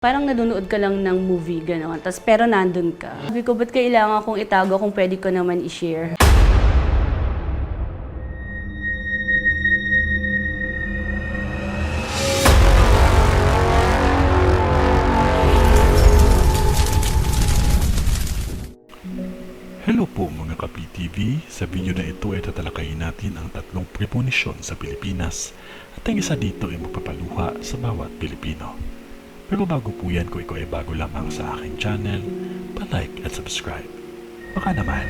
Parang nanonood ka lang ng movie, gano'n. Pero nandun ka. Sabi ko, ba't kailangan kong itago kung pwede ko naman i-share? Hello po mga ka-PTV, sa video na ito ay tatalakayin natin ang tatlong premonisyon sa Pilipinas at ang isa dito ay magpapaluha sa bawat Pilipino. Pero bago po yan, kung ikaw ay bago lamang sa aking channel, pa-like at subscribe. Baka naman.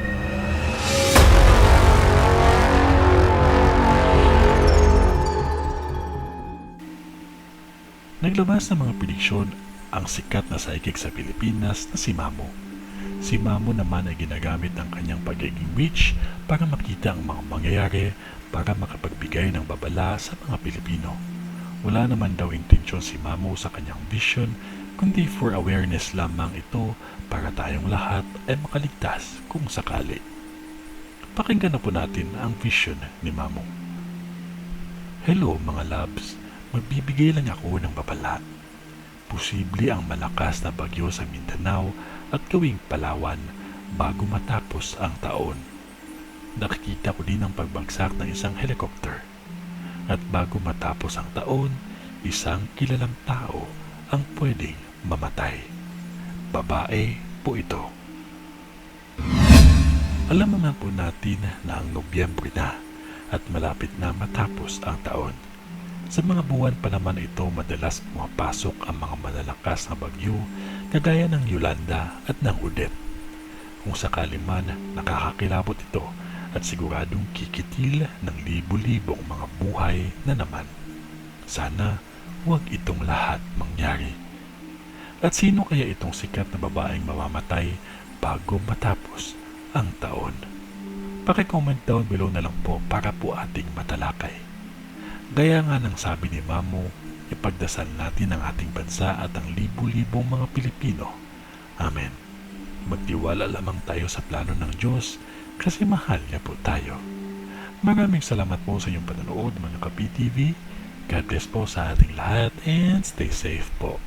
Naglabas ng mga prediksyon ang sikat na psychic sa Pilipinas na si Mamo. Si Mamo naman ay ginagamit ang kanyang pagiging witch para makita ang mga mangyayari para makapagbigay ng babala sa mga Pilipino. Wala naman daw intensyon si Mamo sa kanyang vision, kundi for awareness lamang ito para tayong lahat ay makaligtas kung sakali. Pakinggan na po natin ang vision ni Mamo. Hello mga loves, magbibigay lang ako ng babala. Posible ang malakas na bagyo sa Mindanao at gawing Palawan bago matapos ang taon. Nakikita ko din ang pagbagsak ng isang helicopter. At bago matapos ang taon, isang kilalang tao ang pwedeng mamatay. Babae po ito. Alam naman po natin na ang Nobyembre na at malapit na matapos ang taon. Sa mga buwan pa naman ito madalas pumapasok ang mga malalakas na bagyo kagaya ng Yolanda at ng Odette. Kung sakali man nakakakilabot ito at siguradong kikitil ng libu-libong mga buhay na naman. Sana huwag itong lahat mangyari. At sino kaya itong sikat na babaeng mamamatay bago matapos ang taon? Paki-comment down below na lang po para po ating matalakay. Gaya nga ng sabi ni Mamo, ipagdasal natin ang ating bansa at ang libu-libong mga Pilipino. Amen. Magtiwala lamang tayo sa plano ng Diyos kasi mahal niya po tayo. Maraming salamat po sa inyong panonood mga ka-PTV. God bless po sa ating lahat and stay safe po.